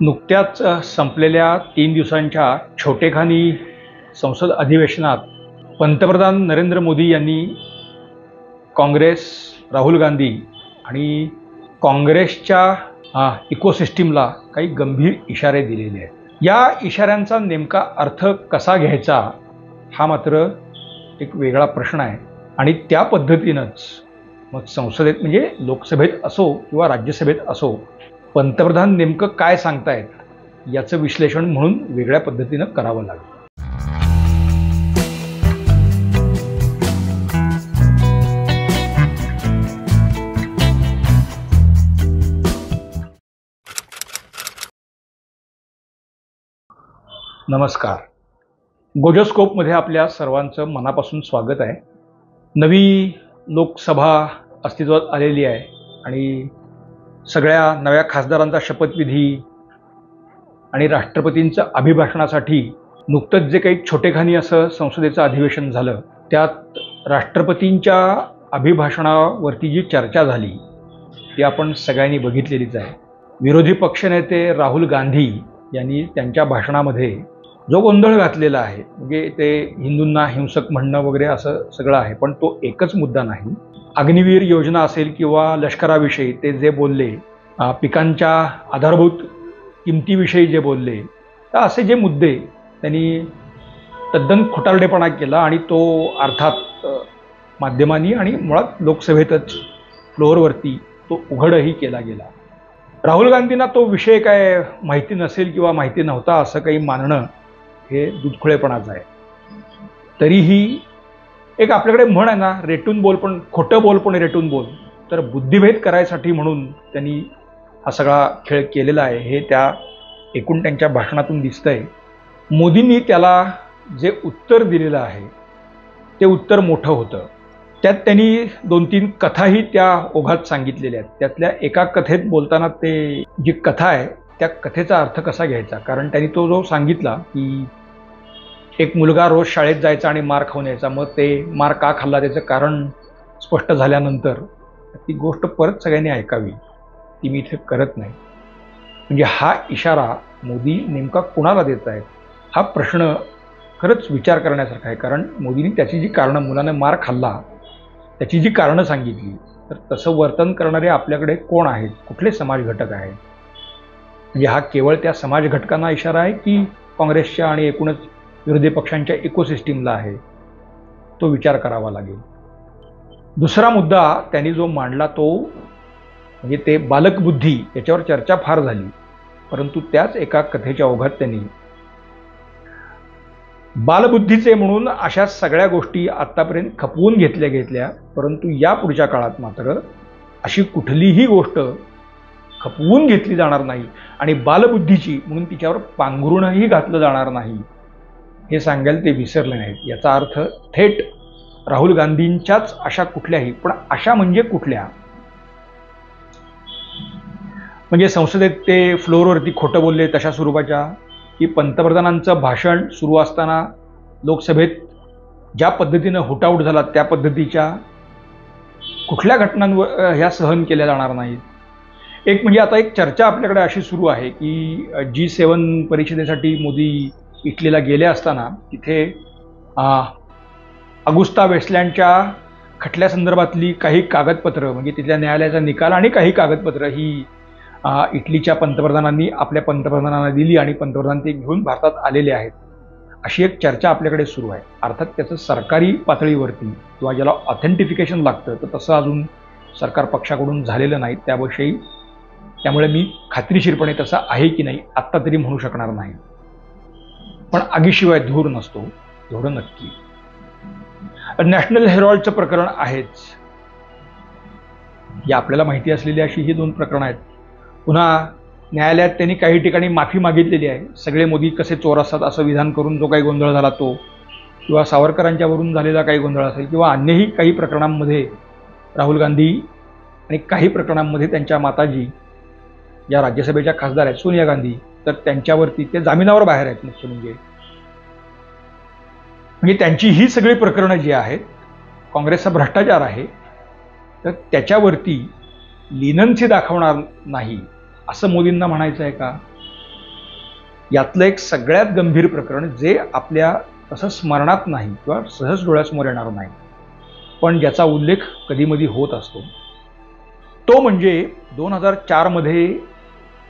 नुकत्याच संपलेल्या 3 दिवसांच्या छोटेखानी संसद अधिवेशनात पंतप्रधान नरेंद्र मोदी यांनी काँग्रेस, राहुल गांधी आणि काँग्रेसच्या इकोसिस्टीमला काही गंभीर इशारे दिलेले आहेत। या इशाऱ्यांचा नेमका अर्थ कसा घ्यायचा हा मात्र एक वेगळा प्रश्न आहे आणि त्या पद्धतीनंच मग संसदेत म्हणजे लोकसभेत असो किंवा राज्यसभेत असो पंतप्रधान नेमकं काय सांगतायत याचं विश्लेषण म्हणून वेगळ्या पद्धतीनं करावं लागेल। नमस्कार, गोजोस्कोपमध्ये आपल्या सर्वांचं मनापासून स्वागत आहे। नवी लोकसभा अस्तित्वात आलेली आहे आणि सगळ्या नव्या खासदारांचा शपथविधी आणि राष्ट्रपतींच्या अभिभाषणासाठी नुकतंच जे काही छोटेखानी असं संसदेचं अधिवेशन झालं त्यात राष्ट्रपतींच्या अभिभाषणावरती जी चर्चा झाली ती आपण सगळ्यांनी बघितलेलीच आहे। विरोधी पक्षनेते राहुल गांधी यांनी त्यांच्या भाषणामध्ये जो गोंधळ घातलेला आहे म्हणजे ते हिंदूंना हिंसक म्हणणं वगैरे असं सगळं आहे, पण तो एकच मुद्दा नाही। अग्निवीर योजना असेल किंवा लष्कराविषयी ते जे बोलले, पिकांच्या आधारभूत किमतीविषयी जे बोलले, तर असे जे मुद्दे त्यांनी तद्दन खोटारडेपणा केला आणि तो अर्थात माध्यमांनी आणि मुळात लोकसभेतच फ्लोअरवरती तो उघडही केला गेला। राहुल गांधींना तो विषय काय माहिती नसेल किंवा माहिती नव्हता असं काही मानणं हे दुधखुळेपणाचं आहे। तरीही एक आपल्याकडे म्हण आहे ना, रेटून बोल पण खोटं बोल पण रेटून बोल, तर बुद्धिभेद करायसाठी म्हणून त्यांनी हा सगळा खेळ केलेला आहे हे त्या एकूण त्यांच्या भाषणातून दिसतंय। मोदींनी त्याला जे उत्तर दिलेलं आहे ते उत्तर मोठं होतं। त्यात त्यांनी 2-3 कथाही त्या ओघात सांगितलेल्या आहेत। त्यातल्या एका कथेत बोलताना ते जी कथा आहे त्या कथेचा अर्थ कसा घ्यायचा, कारण त्यांनी तो जो सांगितला की एक मुलगा रोज शाळेत जायचा आणि मार खाऊन यायचा, मग ते मार का खाल्ला त्याचं कारण स्पष्ट झाल्यानंतर ती गोष्ट परत सगळ्यांनी ऐकावी, ती मी इथे करत नाही। म्हणजे हा इशारा मोदी नेमका कुणाला देत आहेत हा प्रश्न खरंच विचार करण्यासारखा आहे। कारण मोदींनी त्याची जी कारणं, मुलाने मार खाल्ला त्याची जी कारणं सांगितली, तर तसं वर्तन करणारे आपल्याकडे कोण आहेत, कुठले समाज घटक आहेत? म्हणजे हा केवळ त्या समाज घटकांना इशारा आहे की काँग्रेसच्या आणि एकूणच विरोधी पक्षांच्या इकोसिस्टीमला आहे, तो विचार करावा लागेल। दुसरा मुद्दा त्यांनी जो मांडला तो म्हणजे ते बालकबुद्धी, याच्यावर चर्चा फार झाली, परंतु त्याच एका कथेच्या ओघात त्यांनी बालबुद्धीचे म्हणून अशा सगळ्या गोष्टी आत्तापर्यंत खपवून घेतल्या, परंतु या पुढच्या काळात मात्र अशी कुठलीही गोष्ट खपवून घेतली जाणार नाही आणि बालबुद्धीची म्हणून तिच्यावर पांघरूणही घातलं जाणार नाही हे सांगायला ते विसरले नाहीत। याचा अर्थ थेट राहुल गांधींच्याच अशा कुठल्याही, पण अशा म्हणजे कुठल्या, म्हणजे संसदेत ते फ्लोअरवरती खोटं बोलले तशा स्वरूपाच्या, की पंतप्रधानांचं भाषण सुरू असताना लोकसभेत ज्या पद्धतीनं हुटाहुट झाला त्या पद्धतीच्या, कुठल्या घटनांवर ह्या सहन केल्या जाणार नाहीत। एक म्हणजे आता एक चर्चा आपल्याकडे अशी सुरू आहे की G7 परिषदेसाठी मोदी इटलीला गेले असताना तिथे अगुस्ता वेस्टलँडच्या खटल्यासंदर्भातली काही कागदपत्र म्हणजे तिथल्या न्यायालयाचा निकाल आणि काही कागदपत्र ही इटलीच्या पंतप्रधानांनी आपल्या पंतप्रधानांना दिली आणि पंतप्रधान ते घेऊन भारतात आलेले आहेत, अशी एक चर्चा आपल्याकडे सुरू आहे। अर्थात त्याचं सरकारी पातळीवरती किंवा ज्याला ऑथेंटिफिकेशन लागतं तर तसं अजून सरकार पक्षाकडून झालेलं नाही त्याविषयी, त्यामुळे मी खात्रीशीरपणे तसं आहे की नाही आत्ता तरी म्हणू शकणार नाही, पण आगीशिवाय धूर नसतो एवढं नक्की। नॅशनल हेरॉल्डचं प्रकरण आहेच, ही आपल्याला माहिती असलेली अशी ही 2 प्रकरणं आहेत। पुन्हा न्यायालयात त्यांनी काही ठिकाणी माफी मागितलेली आहे, सगळे मोदी कसे चोर असतात असं विधान करून जो काही गोंधळ झाला तो, किंवा सावरकरांच्यावरून झालेला काही गोंधळ असेल, किंवा अन्यही काही प्रकरणांमध्ये राहुल गांधी आणि काही प्रकरणांमध्ये त्यांच्या माताजी या राज्यसभेच्या खासदार आहेत सोनिया गांधी, तर त्यांच्यावरती ते जामिनावर बाहेर आहेत मुख्य म्हणजे त्यांची ही सगळी प्रकरणं जी आहेत, काँग्रेसचा भ्रष्टाचार आहे तर त्याच्यावरती लिनन्सी दाखवणार नाही असं मोदींना म्हणायचं आहे का? यातलं एक सगळ्यात गंभीर प्रकरण जे आपल्या असं स्मरणात नाही किंवा सहज डोळ्यासमोर येणार नाही, पण ज्याचा उल्लेख कधीमधी होत असतो, तो म्हणजे 2004 मध्ये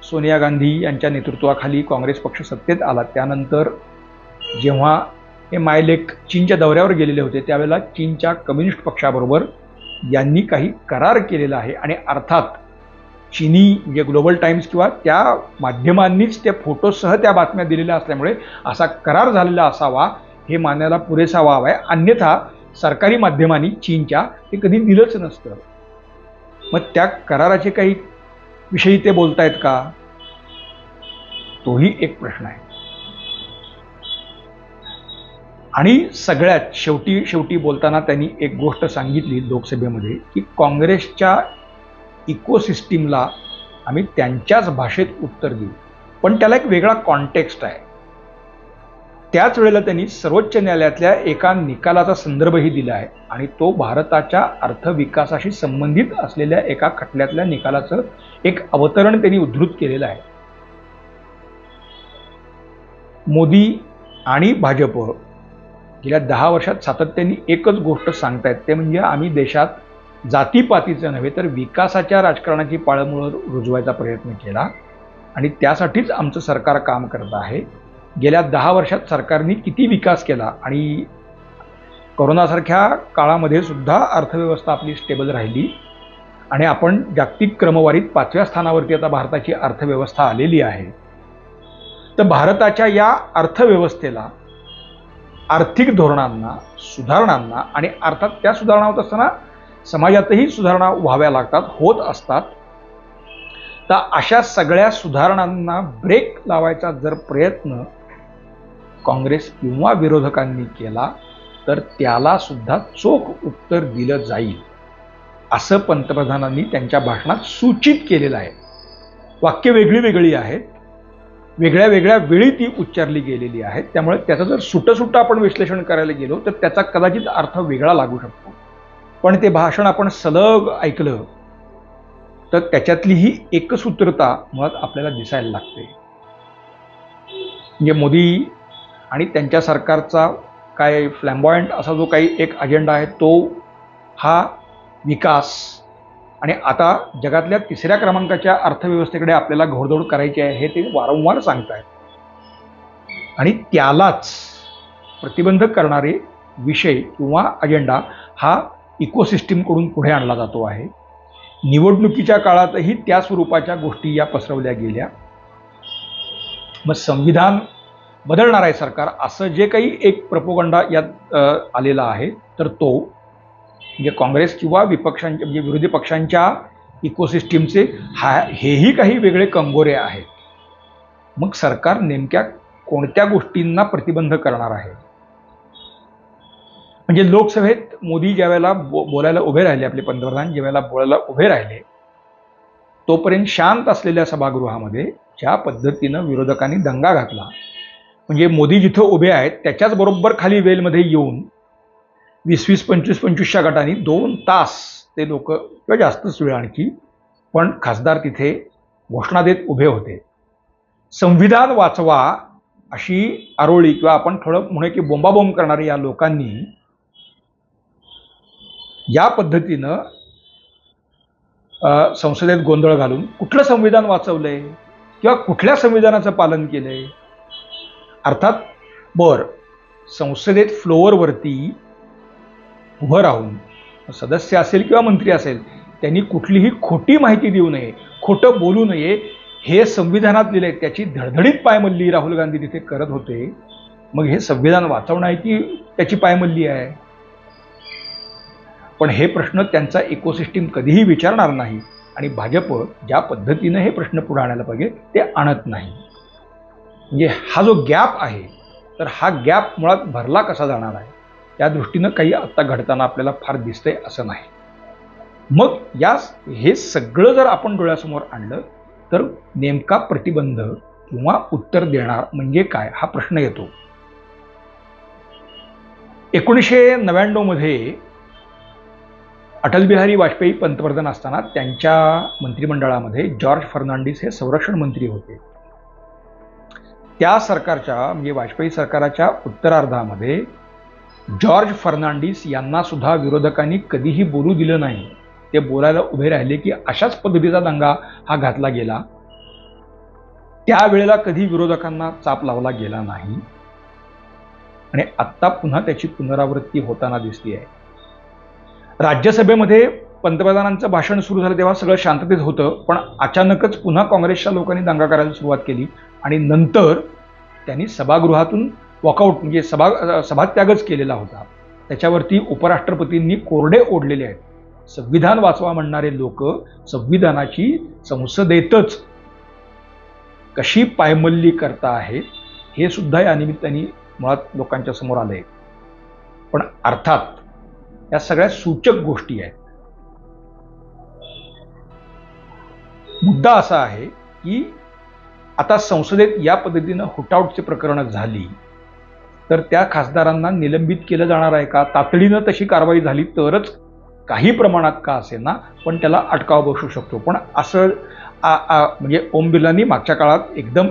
सोनिया गांधी यांच्या नेतृत्वाखाली काँग्रेस पक्ष सत्तेत आला त्यानंतर जेव्हा हे मायलेक चीनच्या दौऱ्यावर गेलेले होते त्यावेळेला चीनच्या कम्युनिस्ट पक्षाबरोबर यांनी काही करार केलेला आहे आणि अर्थात चीनी म्हणजे ग्लोबल टाइम्स किंवा त्या माध्यमांनीच त्या फोटोसह त्या बातम्या दिलेल्या असल्यामुळे असा करार झालेला असावा हे मानायला पुरेसा वाव आहे. अन्यथा सरकारी माध्यमांनी चीनच्या ते कधी दिलंच नसतं. मग त्या कराराचे काही विषयी ते बोलतायत का, तोही एक प्रश्न आहे. आणि सगळ्यात शेवटी बोलताना त्यांनी एक गोष्ट सांगितली लोकसभेमध्ये की काँग्रेसच्या इकोसिस्टीमला आम्ही त्यांच्याच भाषेत उत्तर देऊ, पण त्याला एक वेगळा कॉन्टेक्स्ट आहे. त्याच वेळेला त्यांनी सर्वोच्च न्यायालयातल्या एका निकालाचा संदर्भही दिला आहे आणि तो भारताच्या अर्थविकासाशी संबंधित असलेल्या एका खटल्यातल्या निकालाचं एक अवतरण त्यांनी उद्धृत केलेलं आहे. मोदी आणि भाजप गेल्या 10 वर्षात सातत्याने एकच गोष्ट सांगतायत, ते म्हणजे आम्ही देशात जातीपातीचं नव्हे तर विकासाच्या राजकारणाची पाळंमुळं रुजवायचा प्रयत्न केला आणि त्यासाठीच आमचं सरकार काम करत आहे. गेल्या 10 वर्षात सरकारने किती विकास केला आणि कोरोनासारख्या काळामध्ये सुद्धा अर्थव्यवस्था आपली स्टेबल राहिली आणि आपण जागतिक क्रमवारीत 5व्या स्थानावरती आता भारताची अर्थव्यवस्था आलेली आहे. तर भारताच्या या अर्थव्यवस्थेला, आर्थिक धोरणांना, सुधारणांना आणि अर्थात त्या सुधारणा होत असताना समाजातही सुधारणा व्हाव्या लागतात, होत असतात. तर अशा सगळ्या सुधारणांना ब्रेक लावायचा जर प्रयत्न काँग्रेस किंवा विरोधकांनी केला तर त्याला सुद्धा चोख उत्तर दिलं जाईल असं पंतप्रधानांनी त्यांच्या भाषणात सूचित केलेलं आहे. वाक्य वेगळी वेगळी आहेत, वेगळ्या वेगळ्या वेळी ती उच्चारली गेलेली आहेत. त्यामुळे त्याचं जर सुटं आपण विश्लेषण करायला गेलो तर त्याचा कदाचित अर्थ वेगळा लागू शकतो. पण ते भाषण आपण सलग ऐकलं तर त्याच्यातली ही एकसूत्रता मुळात आपल्याला दिसायला लागते. म्हणजे मोदी आणि त्यांच्या सरकारचा काय फ्लॅम्बॉयंट असा जो काही एक अजेंडा आहे तो हा विकास आणि आता जगातल्या 3ऱ्या क्रमांकाच्या अर्थव्यवस्थेकडे आपल्याला घोडदौड करायची आहे हे ते वारंवार सांगतायत. आणि त्यालाच प्रतिबंध करणारे विषय किंवा अजेंडा हा इकोसिस्टीमकडून पुढे आणला जातो आहे. निवडणुकीच्या काळातही त्या स्वरूपाच्या गोष्टी या पसरवल्या गेल्या. मग संविधान बदलणार आहे सरकार असं जे काही एक प्रोपोगंडा यात आलेला आहे तर तो म्हणजे काँग्रेस किंवा विपक्षांच्या म्हणजे विरोधी पक्षांच्या इकोसिस्टीमचे हेही काही वेगळे कंगोरे आहेत. मग सरकार नेमक्या कोणत्या गोष्टींना प्रतिबंध करणार आहे. म्हणजे लोकसभेत मोदी ज्यावेळेला बोलायला उभे राहिले, आपले पंतप्रधान ज्यावेळेला बोलायला उभे राहिले तोपर्यंत शांत असलेल्या सभागृहामध्ये ज्या पद्धतीनं विरोधकांनी दंगा घातला, म्हणजे मोदी जिथं उभे आहेत त्याच्याच बरोबर खाली वेलमध्ये येऊन 20-20, 25-25च्या गटांनी 2 तास ते लोक किंवा जास्तच वेळ आणखी पण खासदार तिथे घोषणा देत उभे होते. संविधान वाचवा अशी आरोळी किंवा आपण थोडं म्हणे की बोंबाबोंब करणारे या लोकांनी या पद्धतीनं संसदेत गोंधळ घालून कुठलं संविधान वाचवलंय किंवा कुठल्या संविधानाचं पालन केलंय. अर्थात संसदेत फ्लोअरवरती उभं राहून सदस्य असेल किंवा मंत्री असेल त्यांनी कुठलीही खोटी माहिती देऊ नये, खोटं बोलू नये हे संविधानात लिहिलंय. त्याची धडधडीत पायमल्ली राहुल गांधी तिथे करत होते. मग हे संविधान वाचवणं आहे की त्याची पायमल्ली आहे. पण हे प्रश्न त्यांचा इकोसिस्टीम कधीही विचारणार नाही आणि भाजप ज्या पद्धतीनं हे प्रश्न पुढे आणायला पाहिजे ते आणत नाही. म्हणजे हा जो गॅप आहे तर हा गॅप मुळात भरला कसा जाणार आहे त्या दृष्टीनं काही आत्ता घडताना आपल्याला फार दिसतंय असं नाही. मग हे सगळं जर आपण डोळ्यासमोर आणलं तर नेमका प्रतिबंध किंवा उत्तर देणार म्हणजे काय हा प्रश्न येतो. 1999 मध्ये अटल बिहारी वाजपेयी पंतप्रधान असताना त्यांच्या मंत्रिमंडळामध्ये जॉर्ज फर्नांडिस हे संरक्षण मंत्री होते. त्या सरकारच्या म्हणजे वाजपेयी सरकाराच्या उत्तरार्धामध्ये जॉर्ज फर्नांडिस यांना सुद्धा विरोधकांनी कधीही बोलू दिलं नाही. ते बोलायला उभे राहिले की अशाच पद्धतीचा दंगा हा घातला गेला. त्यावेळेला कधी विरोधकांना चाप लावला गेला नाही आणि आत्ता पुन्हा त्याची पुनरावृत्ती होताना दिसली आहे. राज्यसभेमध्ये पंतप्रधानांचं भाषण सुरू झालं तेव्हा सगळं शांततेत होतं, पण अचानकच पुन्हा काँग्रेसच्या लोकांनी दंगा करायला सुरुवात केली आणि नंतर त्यांनी सभागृहातून वॉकआउट म्हणजे सभात्यागच केलेला होता. त्याच्यावरती उपराष्ट्रपतींनी कोरडे ओढलेले आहेत. संविधान वाचवा म्हणणारे लोक संविधानाची संसदेतच कशी पायमल्ली करता आहेत हे सुद्धा या निमित्ताने मुळात लोकांच्या समोर आलंय. पण अर्थात या सगळ्या सूचक गोष्टी आहेत. मुद्दा असा आहे की आता संसदेत या पद्धतीनं हुटाउटची प्रकरणं झाली तर त्या खासदारांना निलंबित केलं जाणार आहे का? तातडीनं तशी कारवाई झाली तरच काही प्रमाणात का असेना पण त्याला अटकाव बसू शकतो. पण असं म्हणजे ओम बिर्लांनी मागच्या काळात एकदम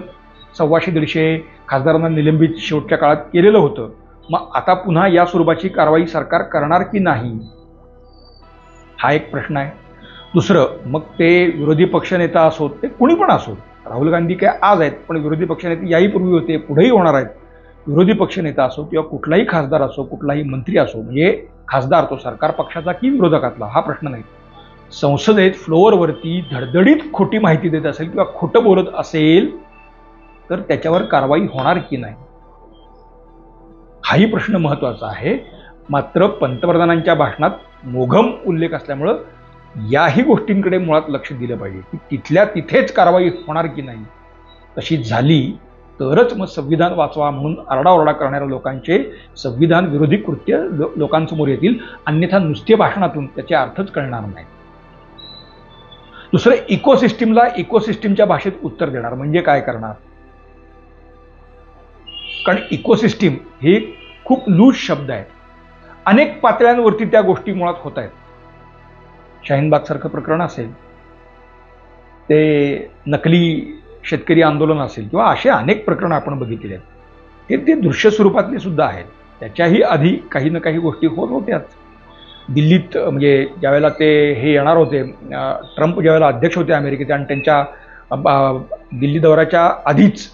125-150 खासदारांना निलंबित शेवटच्या काळात केलेलं होतं. मग आता पुन्हा या स्वरूपाची कारवाई सरकार करणार की नाही हा एक प्रश्न आहे. दुसरं, मग ते विरोधी पक्षनेता असोत ते कुणी पण असोत, राहुल गांधी काय आज आहेत पण विरोधी पक्षनेते याही पूर्वी होते, पुढेही होणार आहेत. विरोधी पक्षनेता असो किंवा कुठलाही खासदार असो, कुठलाही मंत्री असो, म्हणजे खासदार तो सरकार पक्षाचा की विरोधकातला हा प्रश्न नाही. संसदेत फ्लोअरवरती धडधडीत खोटी माहिती देत असेल किंवा खोटं बोलत असेल तर त्याच्यावर कारवाई होणार की नाही हाही प्रश्न महत्त्वाचा आहे. मात्र पंतप्रधानांच्या भाषणात मोघम उल्लेख असल्यामुळं याही गोष्टींकडे मुळात लक्ष दिलं पाहिजे की तिथल्या तिथेच कारवाई होणार की नाही. तशी झाली तरच मग संविधान वाचवा म्हणून आरडाओरडा करणाऱ्या लोकांचे संविधान विरोधी कृत्य लोकांसमोर येतील. अन्यथा नुसते भाषणातून त्याचे अर्थच कळणार नाही. दुसरं, इकोसिस्टीमला इकोसिस्टीमच्या भाषेत उत्तर देणार म्हणजे काय करणार? कारण इकोसिस्टीम हे खूप लूज शब्द आहे. अनेक पातळ्यांवरती त्या गोष्टी मुळात होत आहेत. शाहीनबाग सारखं प्रकरण असेल, ते नकली शेतकरी आंदोलन असेल किंवा असे अनेक प्रकरणं आपण बघितले आहेत. ते दृश्य स्वरूपातले सुद्धा आहेत. त्याच्याही आधी काही ना काही गोष्टी होत होत्याच. दिल्लीत म्हणजे ज्यावेळेला ते हे येणार होते, ट्रम्प ज्यावेळेला अध्यक्ष होते अमेरिकेचे आणि त्यांच्या दिल्ली दौऱ्याच्या आधीच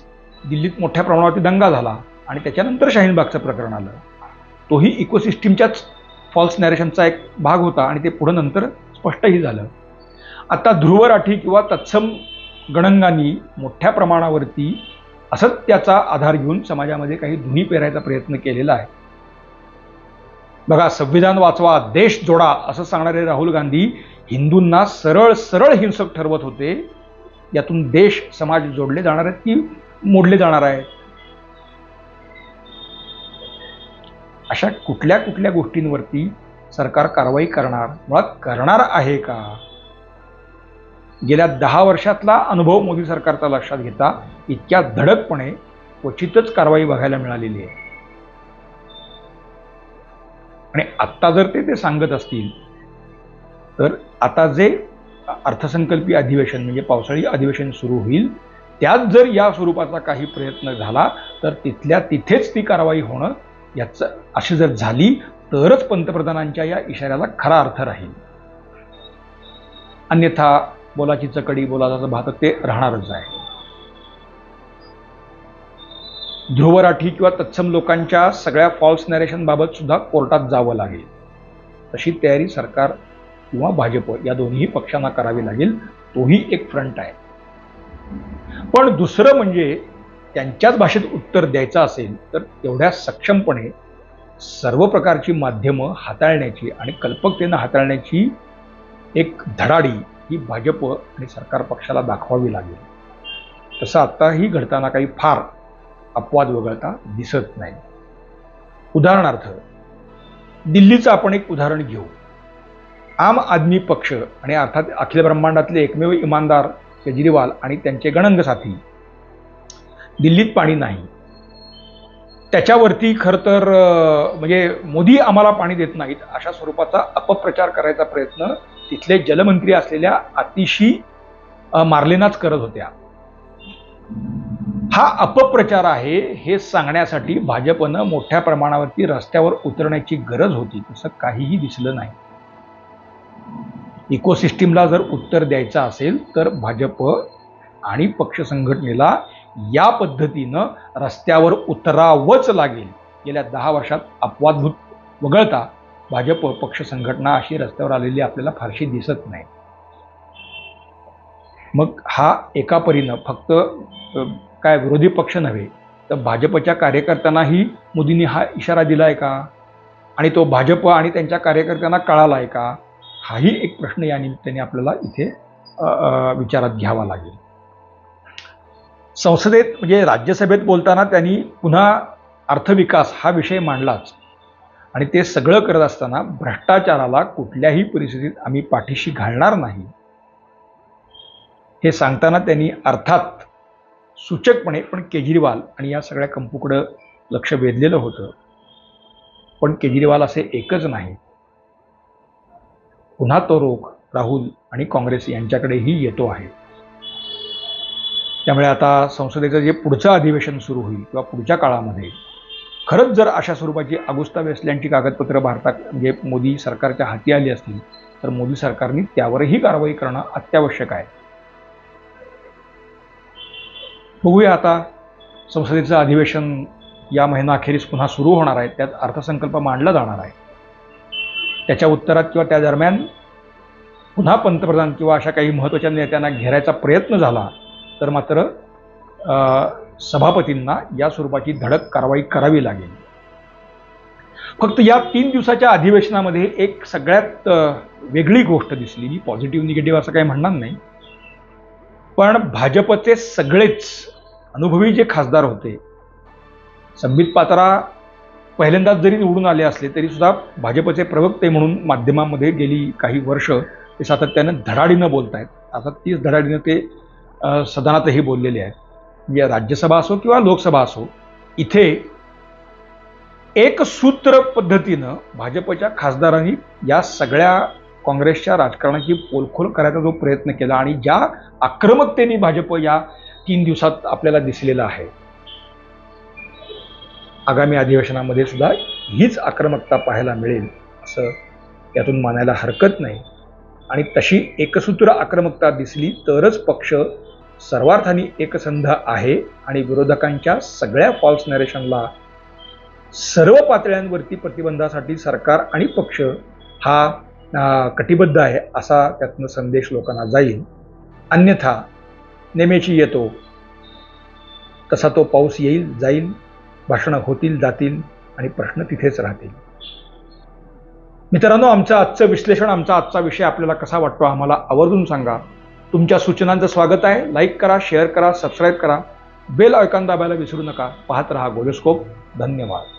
दिल्लीत मोठ्या प्रमाणावरती दंगा झाला आणि त्याच्यानंतर शाहीनबागचं प्रकरण आलं. तोही इकोसिस्टीमच्याच फॉल्स नॅरेशनचा एक भाग होता आणि ते पुढं नंतर स्पष्टही झालं. आता ध्रुवराठी किंवा तत्सम गणंगांनी मोठ्या प्रमाणावरती असत्याचा आधार घेऊन समाजामध्ये काही धुनी पेरायचा प्रयत्न केलेला आहे. बघा, संविधान वाचवा, देश जोडा असं सांगणारे राहुल गांधी हिंदूंना सरळ सरळ हिंसक ठरवत होते. यातून देश समाज जोडले जाणार आहेत की मोडले जाणार आहेत? अशा कुठल्या कुठल्या गोष्टींवरती सरकार कारवाई करणार, मुळात करणार आहे का? गेल्या 10 वर्षातला अनुभव मोदी सरकारचा लक्षात घेता इतक्या धडकपणे क्वचितच कारवाई बघायला मिळालेली आहे. आणि आत्ता जर ते सांगत असतील तर आता जे अर्थसंकल्पीय अधिवेशन म्हणजे पावसाळी अधिवेशन सुरू होईल त्यात जर या स्वरूपाचा काही प्रयत्न झाला तर तिथल्या तिथेच ती कारवाई होणं याचं अशी जर झाली तरच पंतप्रधानांच्या या इशाऱ्याला खरा अर्थ राहील. अन्यथा बोलाची चकडी बोलाचा भात ते राहणारच आहे. ध्रुवराठी किंवा तत्सम लोकांच्या सगळ्या फॉल्स नॅरेशन बाबत सुद्धा कोर्टात जावं लागेल. तशी तयारी सरकार किंवा भाजप या दोन्ही पक्षांना करावी लागेल. तोही एक फ्रंट आहे. पण दुसरं म्हणजे त्यांच्याच भाषेत उत्तर द्यायचं असेल तर तेवढ्या सक्षमपणे सर्व प्रकारची माध्यमं हाताळण्याची आणि कल्पकतेनं हाताळण्याची एक धडाडी ही भाजप आणि सरकार पक्षाला दाखवावी लागेल. तसं आत्ताही घडताना काही फार अपवाद वगळता दिसत नाही. उदाहरणार्थ दिल्लीचं आपण एक उदाहरण घेऊ. आम आदमी पक्ष आणि अर्थात अखिल ब्रह्मांडातले एकमेव इमानदार केजरीवाल आणि त्यांचे गणंग साथी, दिल्लीत पाणी नाही त्याच्यावरती खरं तर म्हणजे मोदी आम्हाला पाणी देत नाहीत अशा स्वरूपाचा अपप्रचार करायचा प्रयत्न तिथले जलमंत्री असलेल्या आतिशी मार्लेनाच करत होत्या. हा अपप्रचार आहे हे सांगण्यासाठी भाजपनं मोठ्या प्रमाणावरती रस्त्यावर उतरण्याची गरज होती, तसं काहीही दिसलं नाही. इकोसिस्टीमला जर उत्तर द्यायचं असेल तर भाजप आणि पक्ष संघटनेला या पद्धतीनं रस्त्यावर उतरावंच लागेल. गेल्या 10 वर्षात अपवाद वगळता भाजप पक्ष संघटना अशी रस्त्यावर आलेली आपल्याला फारशी दिसत नाही. मग हा एका परीनं फक्त काय विरोधी पक्ष नव्हे तर भाजपच्या कार्यकर्त्यांनाही मोदींनी हा इशारा दिलाय का, आणि तो भाजप आणि त्यांच्या कार्यकर्त्यांना कळालाय का, हाही एक प्रश्न या निमित्ताने आपल्याला इथे विचारात घ्यावा लागेल. संसदेत म्हणजे राज्यसभेत बोलताना त्यांनी पुन्हा अर्थविकास हा विषय मांडलाच, आणि ते सगळं करत असताना भ्रष्टाचाराला कुठल्याही परिस्थितीत आम्ही पाठीशी घालणार नाही हे सांगताना त्यांनी अर्थात सूचकपणे पण केजरीवाल आणि या सगळ्या कंपूकडं लक्ष वेधलेलं होतं. पण केजरीवाल असे एकच नाही, पुन्हा तो रोख राहुल आणि काँग्रेस यांच्याकडेही येतो आहे. त्यामुळे आता संसदेचं जे पुढचं अधिवेशन सुरू होईल किंवा पुढच्या काळामध्ये खरंच जर अशा स्वरूपाची अगुस्ता वेस्टलँडची कागदपत्रं भारतात म्हणजे मोदी सरकारच्या हाती आली असतील तर मोदी सरकारने त्यावरही कारवाई करणं अत्यावश्यक आहे. बघूया आता संसदेचं अधिवेशन या महिनाअखेरीस पुन्हा सुरू होणार आहे, त्यात अर्थसंकल्प मांडला जाणार आहे. त्याच्या उत्तरात किंवा त्या दरम्यान पुन्हा पंतप्रधान किंवा अशा काही महत्त्वाच्या नेत्यांना घेरायचा प्रयत्न झाला तर मात्र सभापतींना या स्वरूपाची धडक कारवाई करावी लागेल. फक्त या 3 दिवसाच्या अधिवेशनामध्ये एक सगळ्यात वेगळी गोष्ट दिसली, मी पॉझिटिव्ह निगेटिव्ह असं काही म्हणणार नाही, पण भाजपचे सगळेच अनुभवी जे खासदार होते, संबित पात्रा पहिल्यांदाच जरी निवडून आले असले तरी सुद्धा भाजपचे प्रवक्ते म्हणून माध्यमांमध्ये गेली काही वर्ष ते सातत्यानं धडाडीनं बोलत आहेत. आता तीच धडाडीनं ते सदनातही बोललेले आहेत. म्हणजे राज्यसभा असो किंवा लोकसभा असो, इथे एक सूत्र पद्धतीनं भाजपच्या खासदारांनी या सगळ्या काँग्रेसच्या राजकारणाची पोलखोल करायचा जो प्रयत्न केला आणि ज्या आक्रमकतेने भाजप या 3 दिवसात आपल्याला दिसलेला आहे, आगामी अधिवेशनामध्ये सुद्धा हीच आक्रमकता पाहायला मिळेल असं यातून मानायला हरकत नाही. आणि तशी एकसूत्र आक्रमकता दिसली तरच पक्ष सर्वार्थाने एकसंध आहे आणि विरोधकांच्या सगळ्या फॉल्स नरेशनला सर्व पातळ्यांवरती प्रतिबंधासाठी सरकार आणि पक्ष हा कटिबद्ध आहे असा त्यातनं संदेश लोकांना जाईल. अन्यथा नेमेची येतो तसा तो पाऊस येईल जाईल, भाषणं होतील जातील आणि प्रश्न तिथेच राहतील. मित्रांनो, आमचं आजचं विश्लेषण, आमचा आजचा विषय आपल्याला कसा वाटतो आम्हाला आवर्जून सांगा. तुमच्या सूचनांचं स्वागत आहे. लाईक करा, शेअर करा, सबस्क्राईब करा, बेल आयकॉन दाबायला विसरू नका. पाहत रहा गोलोस्कोप. धन्यवाद.